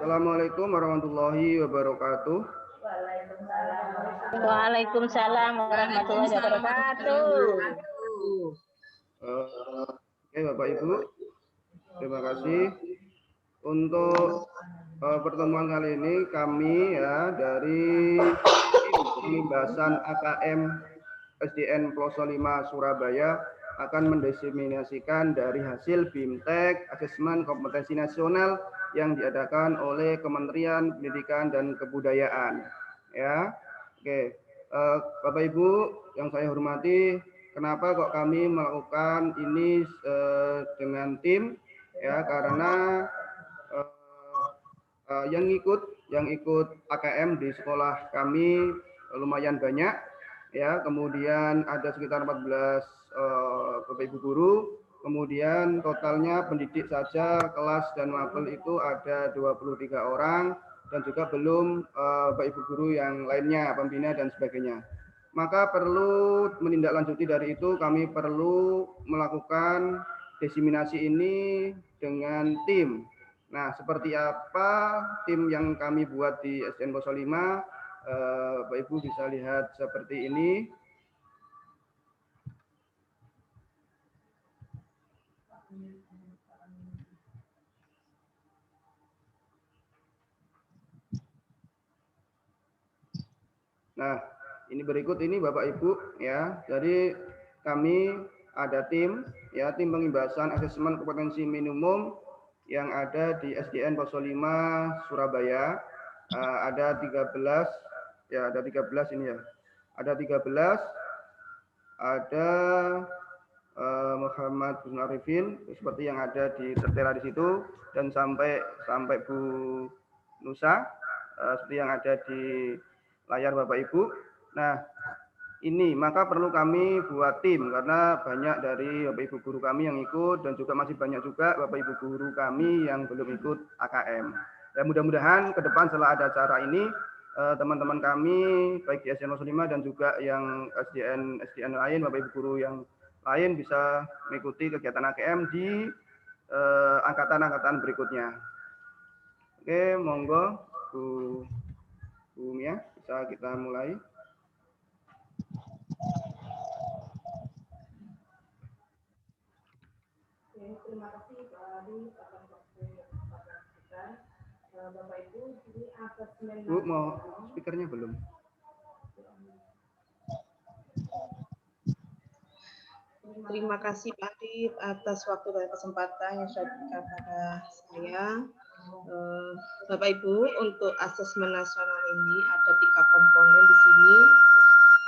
Assalamualaikum warahmatullahi wabarakatuh. Waalaikumsalam warahmatullahi wabarakatuh. Oke Bapak Ibu, terima kasih untuk pertemuan kali ini kami ya dari Pembahasan AKM SDN Ploso 5 Surabaya akan mendiseminasikan dari hasil BIMTEK Asesmen Kompetensi Nasional yang diadakan oleh Kementerian Pendidikan dan Kebudayaan. Ya, oke, Bapak Ibu yang saya hormati, kenapa kok kami melakukan ini dengan tim? Ya, karena yang ikut AKM di sekolah kami lumayan banyak ya, kemudian ada sekitar 14 Bapak Ibu guru, kemudian totalnya pendidik saja kelas dan mapel itu ada 23 orang dan juga belum Bapak Ibu guru yang lainnya, pembina dan sebagainya. Maka perlu menindaklanjuti dari itu, kami perlu melakukan diseminasi ini dengan tim. Nah, seperti apa tim yang kami buat di SDN Ploso 5? Bapak Ibu bisa lihat seperti ini. Nah, ini berikut ini Bapak Ibu ya. Jadi kami ada tim ya, tim pengimbasan asesmen kompetensi minimum yang ada di SDN Ploso 5 Surabaya. Ada 13 ya, ada 13 ini ya. Ada 13, ada Muhammad bin Arifin seperti yang ada di tertera di situ, dan sampai Bu Nusa seperti yang ada di layar Bapak Ibu. Nah, ini maka perlu kami buat tim karena banyak dari Bapak Ibu guru kami yang ikut dan juga masih banyak juga Bapak Ibu guru kami yang belum ikut AKM. Ya, mudah-mudahan ke depan setelah ada acara ini teman-teman kami baik di SDN 05 dan juga yang SDN lain, Bapak Ibu guru yang lain bisa mengikuti kegiatan AKM di angkatan-angkatan berikutnya. Oke, monggo Bu Mia, bisa kita mulai. Terima kasih Pak Adi atas waktu kita. Bapak Ibu, ini asesmen. Bu, mau speakernya belum? Terima kasih Pak Adi atas waktu dan kesempatan yang sudah diberikan pada saya. Bapak Ibu, untuk asesmen nasional ini ada 3 komponen di sini.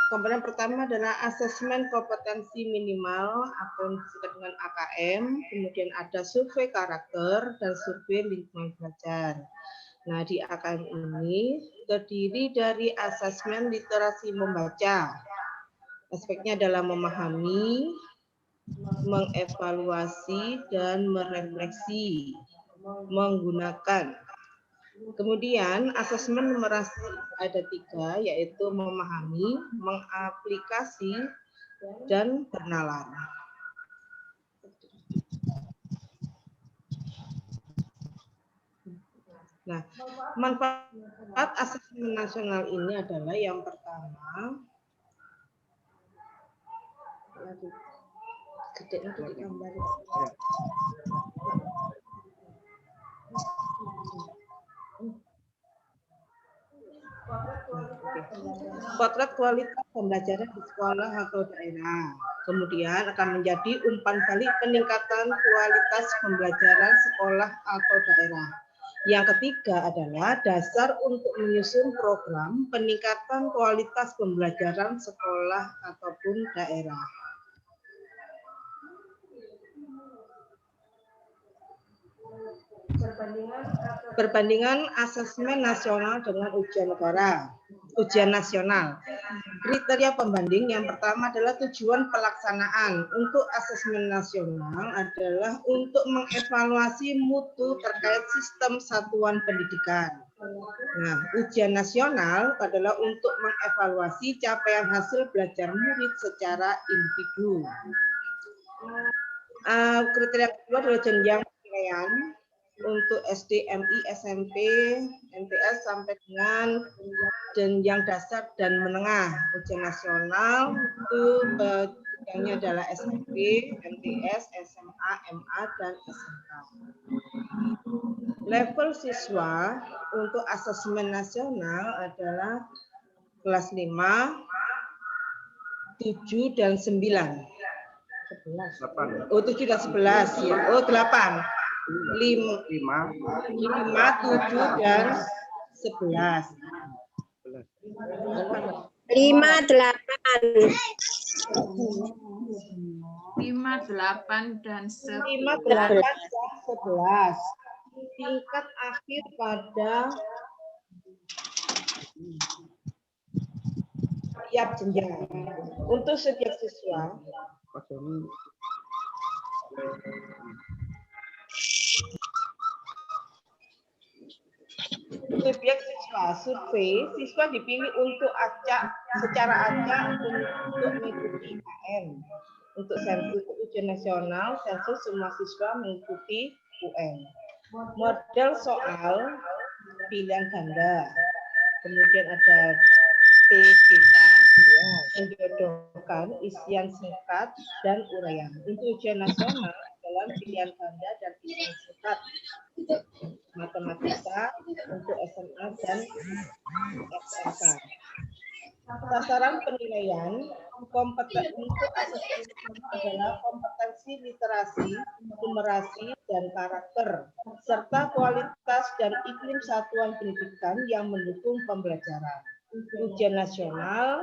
Komponen pertama adalah asesmen kompetensi minimal atau yang disebut dengan AKM, kemudian ada survei karakter dan survei lingkungan belajar. Nah, di AKM ini terdiri dari asesmen literasi membaca. Aspeknya adalah memahami, mengevaluasi, dan merefleksi menggunakan. Kemudian asesmen numerasi ada 3, yaitu memahami, mengaplikasi, dan bernalar. Nah, manfaat asesmen nasional ini adalah yang pertama, gede itu digambarin. Potret kualitas pembelajaran di sekolah atau daerah. Kemudian akan menjadi umpan balik peningkatan kualitas pembelajaran sekolah atau daerah. Yang ketiga adalah dasar untuk menyusun program peningkatan kualitas pembelajaran sekolah ataupun daerah. Perbandingan asesmen nasional dengan ujian negara, ujian nasional. Kriteria pembanding yang pertama adalah tujuan pelaksanaan. Untuk asesmen nasional adalah untuk mengevaluasi mutu terkait sistem satuan pendidikan. Nah, ujian nasional adalah untuk mengevaluasi capaian hasil belajar murid secara individu. Kriteria kedua adalah jenjang penilaian untuk SD, MI, SMP, MTS sampai dengan jenjang dasar dan menengah. Ujian nasional itu jenjangnya adalah SMP, MTS, SMA, MA, dan SMK. Level siswa untuk asesmen nasional adalah kelas 5, 7, dan 9. 8. Oh, 7 dan 11 ya. Oh, 8. 5, 7, dan 11. 5, 8. 5, 8, dan 5, 8, 11. dan 11. Tingkat akhir pada tiap jenjang. Untuk setiap siswa, subjek siswa survei, siswa dipilih untuk secara acak untuk mengikuti IKN. Untuk sensus ujian nasional, sensus semua siswa mengikuti UN. Model soal pilihan ganda, kemudian ada TKK yang dijodohkan, isian singkat dan uraian. Untuk ujian nasional dalam pilihan ganda dan isian singkat, matematika untuk SMA dan SMK. Sasaran penilaian untuk asesmen adalah kompetensi literasi, numerasi, dan karakter, serta kualitas dan iklim satuan pendidikan yang mendukung pembelajaran. Ujian nasional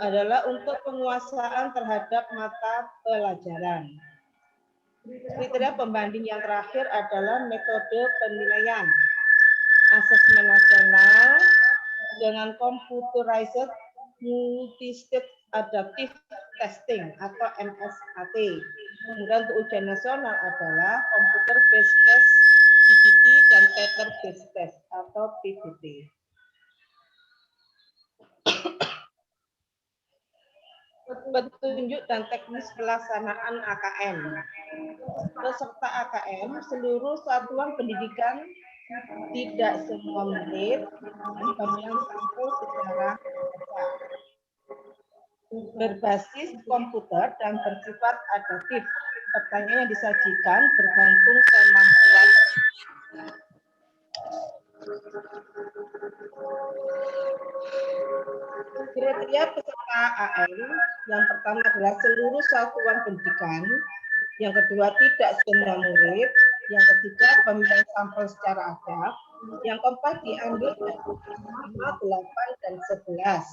adalah untuk penguasaan terhadap mata pelajaran. Kriteria pembanding yang terakhir adalah metode penilaian. Asesmen nasional dengan computerized multi-stage adaptive testing atau MSAT. Kemudian untuk ujian nasional adalah computer based test CBT dan paper based test atau PBT. Petunjuk dan teknis pelaksanaan AKM. Peserta AKM seluruh satuan pendidikan, tidak semua murid, pemilihan sampel secara acak. Berbasis komputer dan bersifat adaptif. Pertanyaan yang disajikan bergantung kemampuan. Kriteria peserta AM yang pertama adalah seluruh satuan pendidikan, yang kedua tidak semua murid, yang ketiga pemilihan sampel secara acak, yang keempat diambil dari 5, 8, dan 11.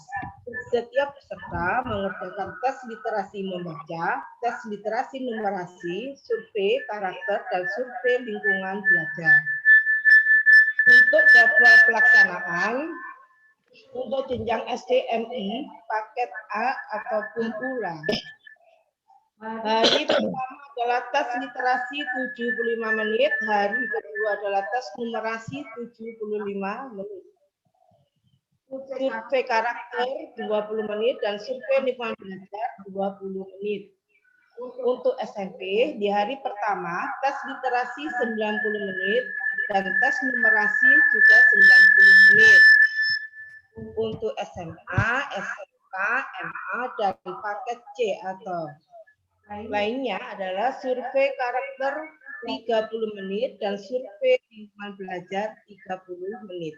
Setiap peserta mengerjakan tes literasi membaca, tes literasi numerasi, survei karakter, dan survei lingkungan belajar. Untuk jadwal pelaksanaan, untuk jenjang SDMI, paket A ataupun ulang. Hari pertama adalah tes literasi 75 menit, hari kedua adalah tes numerasi 75 menit. Survei karakter 20 menit dan survei lingkungan belajar 20 menit. Untuk SMP, di hari pertama, tes literasi 90 menit dan tes numerasi juga 90 menit. Untuk SMA, SMK, MA, dan paket C atau lainnya adalah survei karakter 30 menit dan survei lingkungan belajar 30 menit.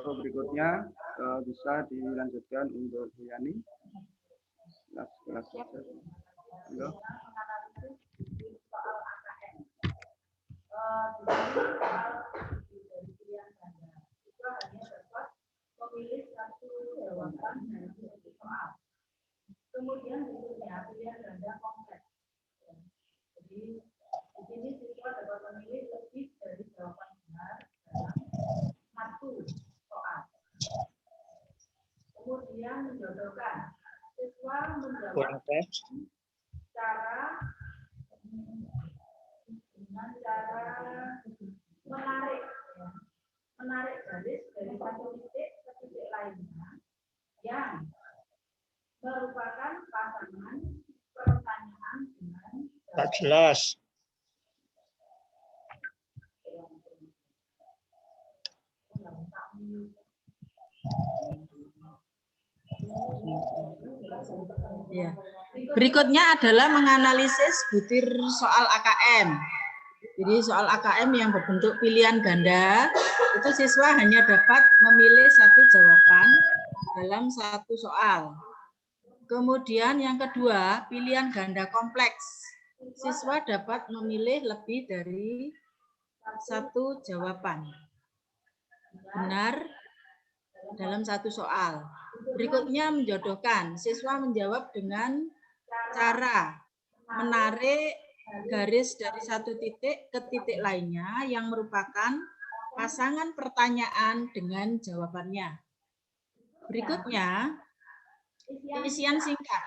Berikutnya bisa dilanjutkan untuk Bu Yani. Kelas. Halo. Memilih satu jawaban dari satu soal. Kemudian berikutnya pilihan ganda kompleks. Jadi di sini siswa dapat memilih lebih dari jawaban benar dalam satu soal. Kemudian menjodohkan. Siswa menjawab dengan cara menarik garis dari satu titik ke titik lainnya yang merupakan pasangan pertanyaan dengan Tak jelas. Ya. Berikutnya adalah menganalisis butir soal AKM. Jadi soal AKM yang berbentuk pilihan ganda, itu siswa hanya dapat memilih satu jawaban dalam satu soal. Kemudian yang kedua, pilihan ganda kompleks. Siswa dapat memilih lebih dari satu jawaban benar dalam satu soal. Berikutnya menjodohkan. Siswa menjawab dengan cara menarik garis dari satu titik ke titik lainnya yang merupakan pasangan pertanyaan dengan jawabannya. Berikutnya, isian singkat.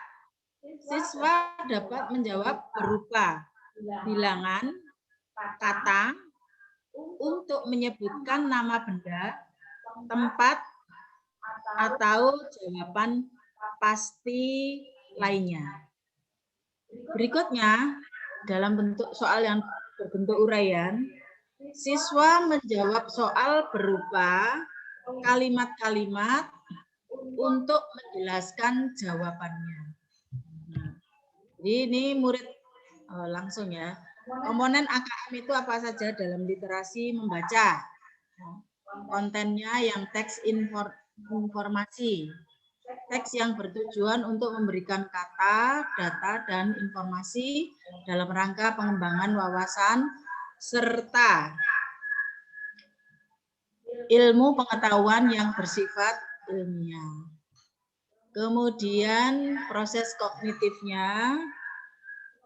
Siswa dapat menjawab berupa bilangan, kata, untuk menyebutkan nama benda, tempat, atau jawaban pasti lainnya. Berikutnya, dalam bentuk soal yang berbentuk uraian, siswa menjawab soal berupa kalimat-kalimat untuk menjelaskan jawabannya. Jadi ini murid langsung ya. Komponen AKM itu apa saja dalam literasi membaca? Kontennya yang teks informasi. Teks yang bertujuan untuk memberikan kata, data, dan informasi dalam rangka pengembangan wawasan serta ilmu pengetahuan yang bersifat ilmiah. Kemudian proses kognitifnya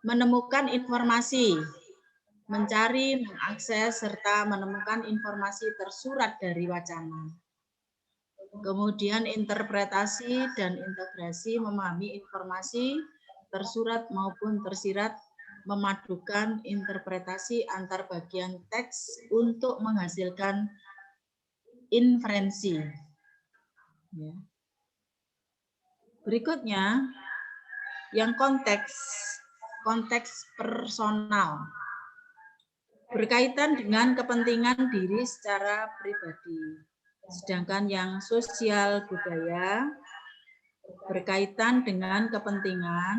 menemukan informasi, mencari, mengakses, serta menemukan informasi tersurat dari wacana. Kemudian interpretasi dan integrasi, memahami informasi tersurat maupun tersirat, memadukan interpretasi antar bagian teks untuk menghasilkan inferensi. Ya. Berikutnya, yang konteks personal. Berkaitan dengan kepentingan diri secara pribadi. Sedangkan yang sosial budaya berkaitan dengan kepentingan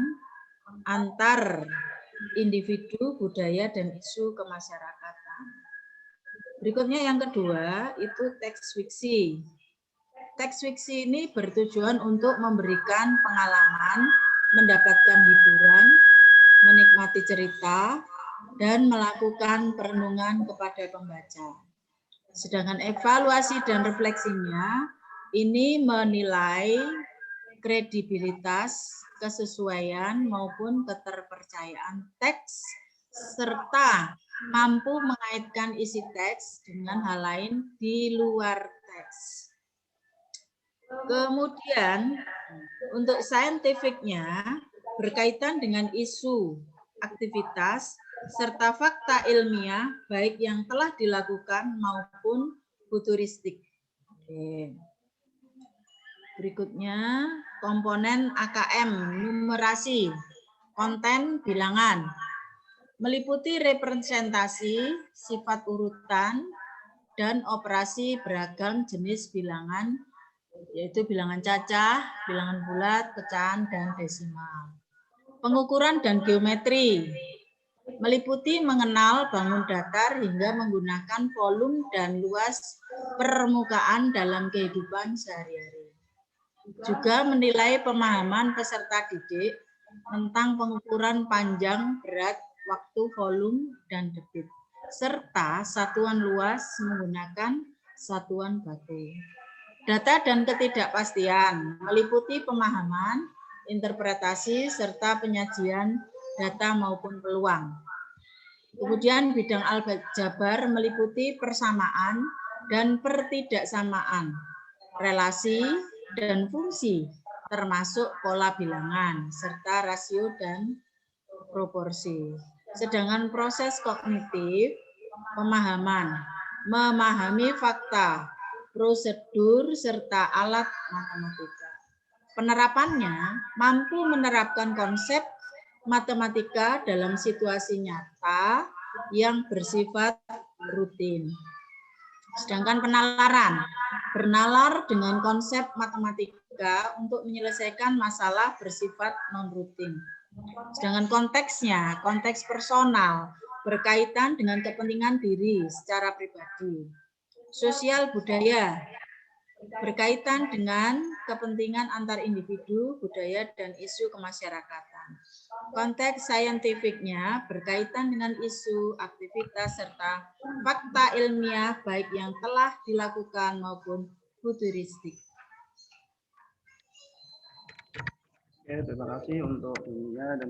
antar individu, budaya, dan isu kemasyarakatan. Berikutnya yang kedua, itu teks fiksi. Teks fiksi ini bertujuan untuk memberikan pengalaman, mendapatkan hiburan, menikmati cerita, dan melakukan perenungan kepada pembaca. Sedangkan evaluasi dan refleksinya ini menilai kredibilitas, kesesuaian maupun keterpercayaan teks serta mampu mengaitkan isi teks dengan hal lain di luar teks. Kemudian untuk saintifiknya berkaitan dengan isu, aktivitas, serta fakta ilmiah baik yang telah dilakukan maupun futuristik. Oke. Berikutnya komponen AKM, numerasi, konten bilangan, meliputi representasi, sifat urutan, dan operasi beragam jenis bilangan, yaitu bilangan cacah, bilangan bulat, pecahan, dan desimal. Pengukuran dan geometri, meliputi mengenal bangun datar hingga menggunakan volume dan luas permukaan dalam kehidupan sehari-hari. Juga menilai pemahaman peserta didik tentang pengukuran panjang, berat, waktu, volume, dan debit, serta satuan luas menggunakan satuan baku. Data dan ketidakpastian, meliputi pemahaman, interpretasi, serta penyajian data maupun peluang. Kemudian bidang aljabar meliputi persamaan dan pertidaksamaan, relasi dan fungsi, termasuk pola bilangan, serta rasio dan proporsi. Sedangkan proses kognitif, pemahaman, memahami fakta, prosedur, serta alat matematika. Penerapannya mampu menerapkan konsep matematika dalam situasi nyata yang bersifat rutin. Sedangkan penalaran, bernalar dengan konsep matematika untuk menyelesaikan masalah bersifat non-rutin. Sedangkan konteksnya, konteks personal, berkaitan dengan kepentingan diri secara pribadi. Sosial budaya, berkaitan dengan kepentingan antar individu, budaya, dan isu kemasyarakatan. Konteks saintifiknya berkaitan dengan isu, aktivitas, serta fakta ilmiah baik yang telah dilakukan maupun futuristik. Oke, terima kasih untuk Bunya dan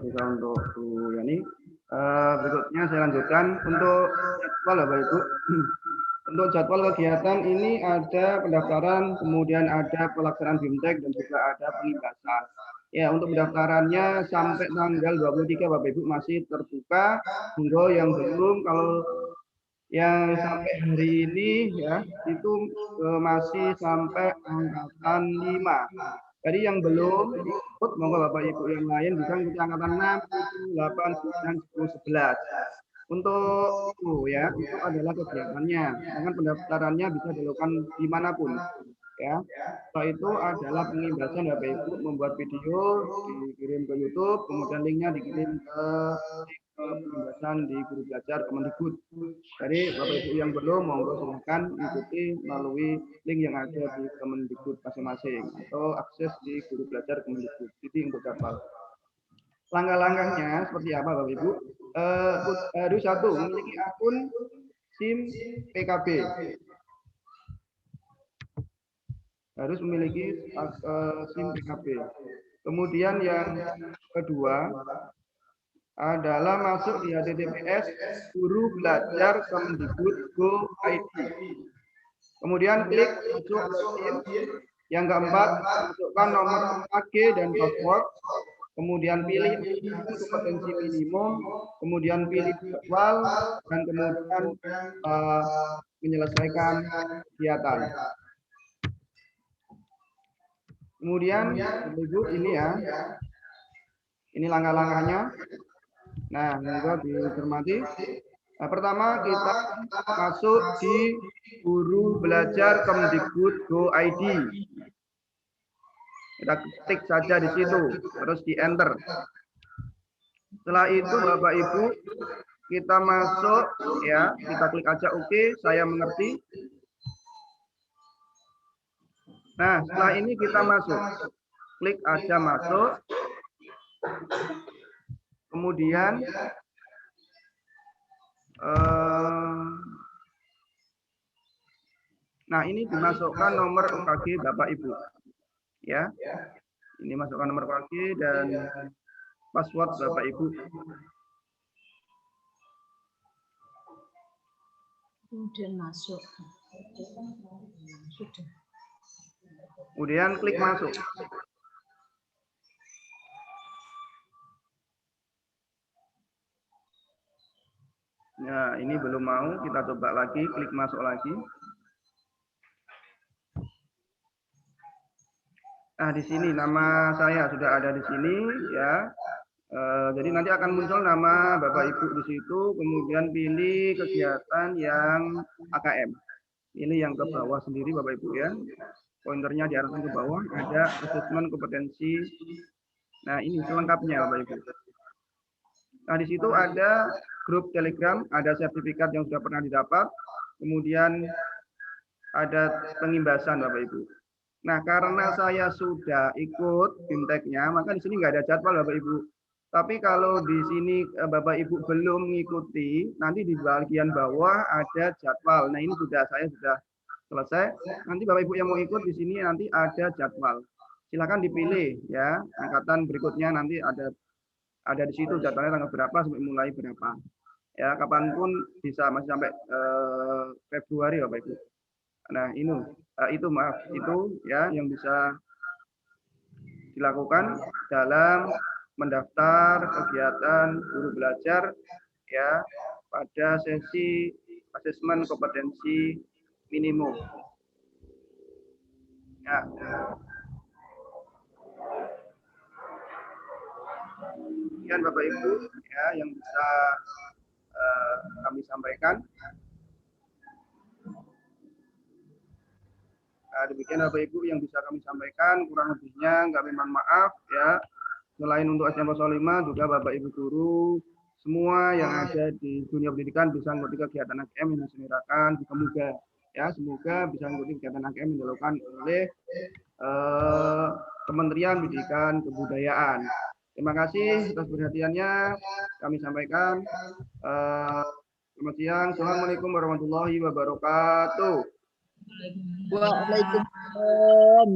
juga untuk Bu Yani. Berikutnya saya lanjutkan untuk jadwal Bapak Ibu. Untuk jadwal kegiatan ini ada pendaftaran, kemudian ada pelaksanaan BIMTEK dan juga ada pengibasan. Ya, untuk pendaftarannya sampai tanggal 23 Bapak Ibu masih terbuka. Hingga yang belum, kalau yang sampai hari ini ya itu masih sampai angkatan 5. Jadi yang belum ikut, monggo Bapak Ibu yang lain bisa ikuti angkatan 6, 7, 8, 9, 10, 11. Untuk itu ya, itu adalah kegiatannya. Dengan pendaftarannya bisa dilakukan dimanapun. Ya, setelah itu adalah pengibasan Bapak Ibu membuat video dikirim ke YouTube, kemudian linknya dikirim ke pengibasan di Guru Belajar Kemendikbud. Jadi Bapak Ibu yang belum monggo silahkan ikuti melalui link yang ada di Kemendikbud masing-masing atau akses di Guru Belajar Kemendikbud. Jadi untuk jadwal. Langkah-langkahnya seperti apa Bapak Ibu? Harus satu, memiliki akun SIM PKB. Harus memiliki SIM PKB. Kemudian yang kedua adalah masuk di https Guru Belajar Kemendikbud.go.id. Kemudian klik masuk login. Yang keempat, masukkan nomor AG dan password. Kemudian pilih kompetensi minimum, kemudian pilih jadwal, dan kemudian menyelesaikan kegiatan. Kemudian, Ibu ini ya, ini langkah-langkahnya. Nah, monggo dicermati. Nah, pertama kita masuk di Guru Belajar Kemendikbud.go.id. Kita klik saja di situ, terus di enter. Setelah itu Bapak Ibu kita masuk ya, kita klik aja oke, saya mengerti. Nah, setelah ini kita masuk. Klik aja masuk. Kemudian nah ini dimasukkan nomor UKG Bapak Ibu. Ya. Ini masukkan nomor UKG dan password Bapak Ibu. Kemudian masuk. Sudah. Kemudian klik masuk. Nah, ini belum mau, kita coba lagi, klik masuk lagi. Nah, di sini nama saya sudah ada di sini ya. Jadi nanti akan muncul nama Bapak Ibu di situ, kemudian pilih kegiatan yang AKM. Pilih yang ke bawah sendiri Bapak Ibu ya. Pointernya diarahkan ke bawah, ada asesmen kompetensi. Nah, ini selengkapnya Bapak Ibu. Nah, di situ ada grup Telegram, ada sertifikat yang sudah pernah didapat, kemudian ada pengimbasan Bapak Ibu. Nah, karena saya sudah ikut BIMTEK-nya, maka di sini nggak ada jadwal Bapak Ibu. Tapi kalau di sini Bapak Ibu belum mengikuti, nanti di bagian bawah ada jadwal. Nah, ini saya sudah selesai. Nanti Bapak Ibu yang mau ikut di sini nanti ada jadwal. Silakan dipilih ya. Angkatan berikutnya nanti ada di situ jadwalnya tanggal berapa sampai mulai berapa. Ya, kapanpun bisa, masih sampai Februari Bapak Ibu. Nah, itu ya yang bisa dilakukan dalam mendaftar kegiatan Guru Belajar ya pada sesi asesmen kompetensi minimum. Ya. Demikian Bapak Ibu ya yang bisa kami sampaikan. Nah, demikian Bapak Ibu yang bisa kami sampaikan, kurang lebihnya kami mohon maaf ya. Selain untuk SMA 05 juga Bapak Ibu guru semua yang ada di dunia pendidikan bisa mengikuti kegiatan AKM yang diselenggarakan, semoga ya semoga bisa mengikuti kegiatan AKM yang dilakukan oleh Kementerian Pendidikan Kebudayaan. Terima kasih atas perhatiannya kami sampaikan. Selamat siang. Assalamualaikum warahmatullahi wabarakatuh. Waalaikumsalam.